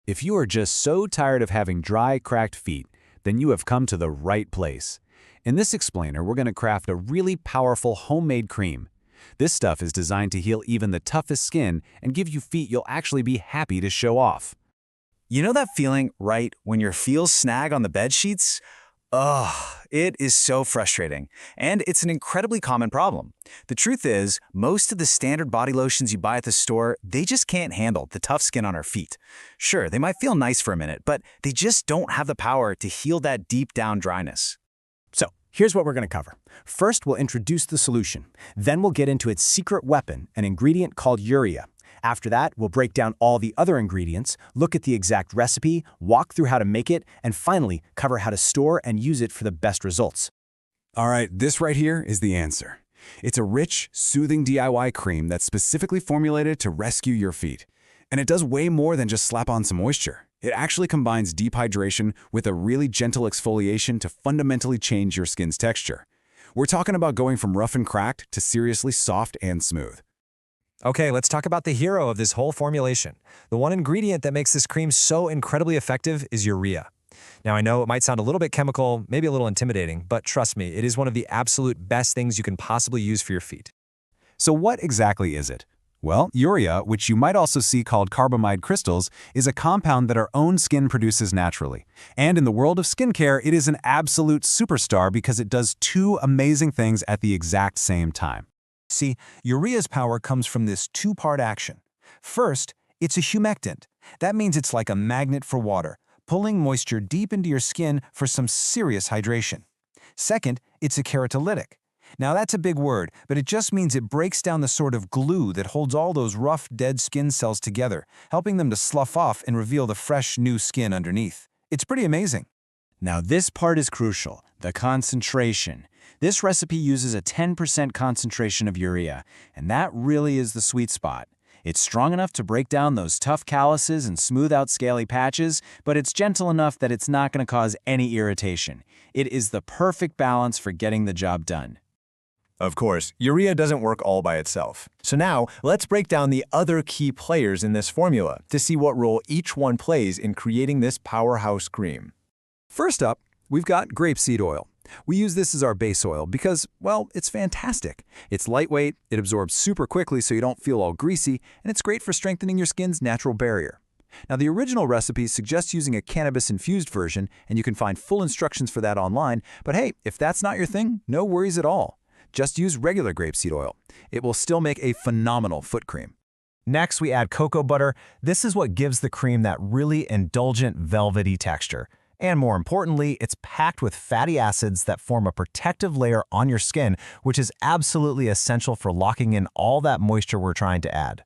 If you are just so tired of having dry, cracked feet, then you have come to the right place. In this explainer, we're going to craft a really powerful homemade cream. This stuff is designed to heal even the toughest skin and give you feet you'll actually be happy to show off. You know that feeling, right, when your feels snag on the bed sheets? Ugh, it is so frustrating, and it's an incredibly common problem. The truth is, most of the standard body lotions you buy at the store, they just can't handle the tough skin on our feet. Sure, they might feel nice for a minute, but they just don't have the power to heal that deep down dryness. So, here's what we're going to cover. First, we'll introduce the solution. Then we'll get into its secret weapon, an ingredient called urea. After that, we'll break down all the other ingredients, look at the exact recipe, walk through how to make it, and finally, cover how to store and use it for the best results. All right, this right here is the answer. It's a rich, soothing DIY cream that's specifically formulated to rescue your feet. And it does way more than just slap on some moisture. It actually combines deep hydration with a really gentle exfoliation to fundamentally change your skin's texture. We're talking about going from rough and cracked to seriously soft and smooth. Okay, let's talk about the hero of this whole formulation. The one ingredient that makes this cream so incredibly effective is urea. Now, I know it might sound a little bit chemical, maybe a little intimidating, but trust me, it is one of the absolute best things you can possibly use for your feet. So what exactly is it? Well, urea, which you might also see called carbamide crystals, is a compound that our own skin produces naturally. And in the world of skincare, it is an absolute superstar because it does two amazing things at the exact same time. See, urea's power comes from this two-part action. First, it's a humectant. That means it's like a magnet for water, pulling moisture deep into your skin for some serious hydration. Second, it's a keratolytic. Now that's a big word, but it just means it breaks down the sort of glue that holds all those rough, dead skin cells together, helping them to slough off and reveal the fresh, new skin underneath. It's pretty amazing. Now this part is crucial, the concentration. This recipe uses a 10% concentration of urea, and that really is the sweet spot. It's strong enough to break down those tough calluses and smooth out scaly patches, but it's gentle enough that it's not going to cause any irritation. It is the perfect balance for getting the job done. Of course, urea doesn't work all by itself. So now, let's break down the other key players in this formula to see what role each one plays in creating this powerhouse cream. First up, we've got grapeseed oil. We use this as our base oil because, well, it's fantastic. It's lightweight, it absorbs super quickly so you don't feel all greasy, and it's great for strengthening your skin's natural barrier. Now, the original recipe suggests using a cannabis-infused version, and you can find full instructions for that online, but hey, if that's not your thing, no worries at all. Just use regular grapeseed oil. It will still make a phenomenal foot cream. Next, we add cocoa butter. This is what gives the cream that really indulgent, velvety texture. And more importantly, it's packed with fatty acids that form a protective layer on your skin, which is absolutely essential for locking in all that moisture we're trying to add.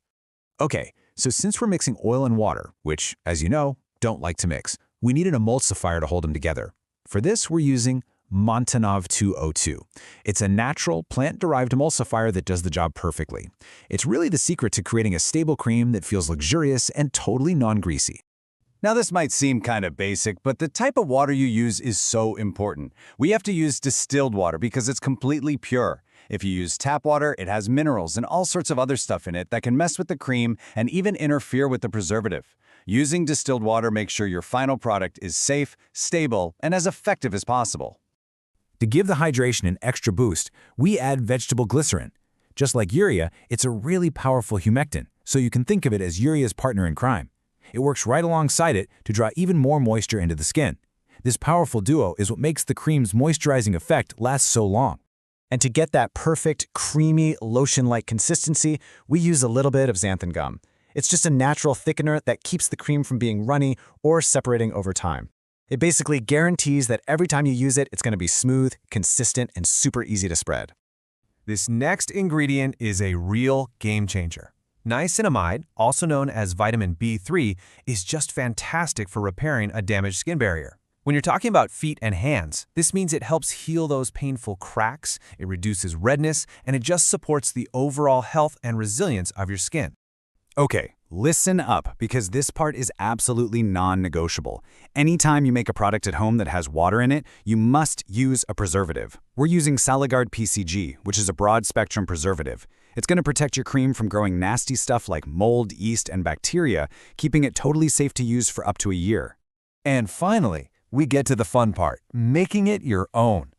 Okay, so since we're mixing oil and water, which, as you know, don't like to mix, we need an emulsifier to hold them together. For this, we're using Montanov 202. It's a natural, plant-derived emulsifier that does the job perfectly. It's really the secret to creating a stable cream that feels luxurious and totally non-greasy. Now this might seem kind of basic, but the type of water you use is so important. We have to use distilled water because it's completely pure. If you use tap water, it has minerals and all sorts of other stuff in it that can mess with the cream and even interfere with the preservative. Using distilled water makes sure your final product is safe, stable, and as effective as possible. To give the hydration an extra boost, we add vegetable glycerin. Just like urea, it's a really powerful humectant, so you can think of it as urea's partner in crime. It works right alongside it to draw even more moisture into the skin. This powerful duo is what makes the cream's moisturizing effect last so long. And to get that perfect, creamy, lotion-like consistency, we use a little bit of xanthan gum. It's just a natural thickener that keeps the cream from being runny or separating over time. It basically guarantees that every time you use it, it's going to be smooth, consistent, and super easy to spread. This next ingredient is a real game changer. Niacinamide, also known as vitamin B3, is just fantastic for repairing a damaged skin barrier. When you're talking about feet and hands, this means it helps heal those painful cracks, it reduces redness, and it just supports the overall health and resilience of your skin. Okay, listen up, because this part is absolutely non-negotiable. Anytime you make a product at home that has water in it, you must use a preservative. We're using Salagard PCG, which is a broad-spectrum preservative. It's going to protect your cream from growing nasty stuff like mold, yeast, and bacteria, keeping it totally safe to use for up to a year. And finally, we get to the fun part, making it your own.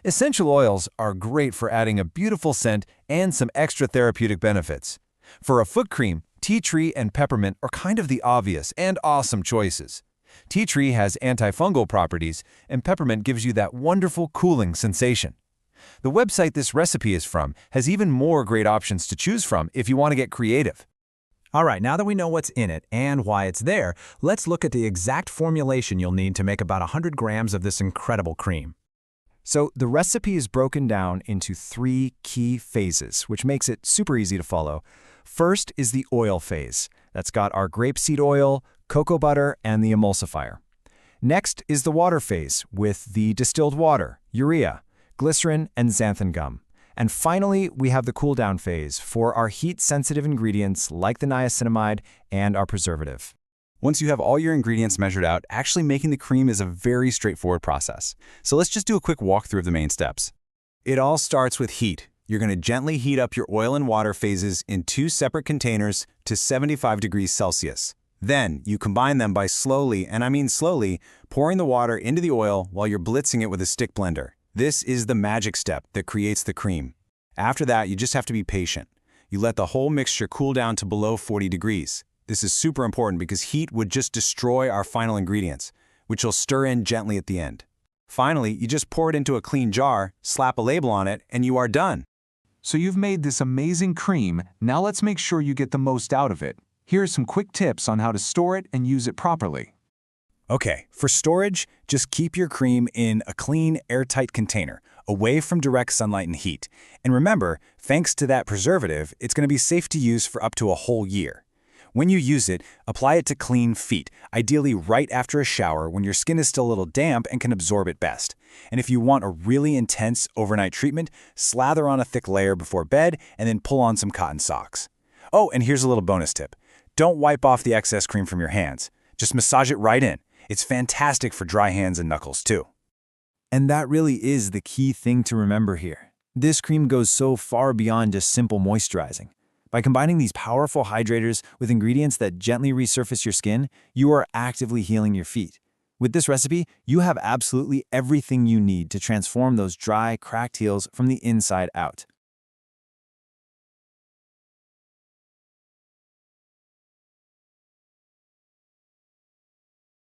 Essential oils are great for adding a beautiful scent and some extra therapeutic benefits. For a foot cream, tea tree and peppermint are kind of the obvious and awesome choices. Tea tree has antifungal properties, and peppermint gives you that wonderful cooling sensation. The website this recipe is from has even more great options to choose from if you want to get creative. All right, now that we know what's in it and why it's there, let's look at the exact formulation you'll need to make about 100 grams of this incredible cream. So the recipe is broken down into 3 key phases, which makes it super easy to follow. First is the oil phase. That's got our grapeseed oil, cocoa butter, and the emulsifier. Next is the water phase with the distilled water, urea, glycerin, and xanthan gum. And finally, we have the cool down phase for our heat-sensitive ingredients like the niacinamide and our preservative. Once you have all your ingredients measured out, actually making the cream is a very straightforward process. So let's just do a quick walkthrough of the main steps. It all starts with heat. You're going to gently heat up your oil and water phases in 2 separate containers to 75 degrees Celsius. Then you combine them by slowly, and I mean slowly, pouring the water into the oil while you're blitzing it with a stick blender. This is the magic step that creates the cream. After that, you just have to be patient. You let the whole mixture cool down to below 40 degrees. This is super important because heat would just destroy our final ingredients, which you'll stir in gently at the end. Finally, you just pour it into a clean jar, slap a label on it, and you are done. So you've made this amazing cream, now let's make sure you get the most out of it. Here are some quick tips on how to store it and use it properly. Okay, for storage, just keep your cream in a clean, airtight container, away from direct sunlight and heat. And remember, thanks to that preservative, it's going to be safe to use for up to a whole year. When you use it, apply it to clean feet, ideally right after a shower when your skin is still a little damp and can absorb it best. And if you want a really intense overnight treatment, slather on a thick layer before bed and then pull on some cotton socks. Oh, and here's a little bonus tip. Don't wipe off the excess cream from your hands. Just massage it right in. It's fantastic for dry hands and knuckles too. And that really is the key thing to remember here. This cream goes so far beyond just simple moisturizing. By combining these powerful hydrators with ingredients that gently resurface your skin, you are actively healing your feet. With this recipe, you have absolutely everything you need to transform those dry, cracked heels from the inside out.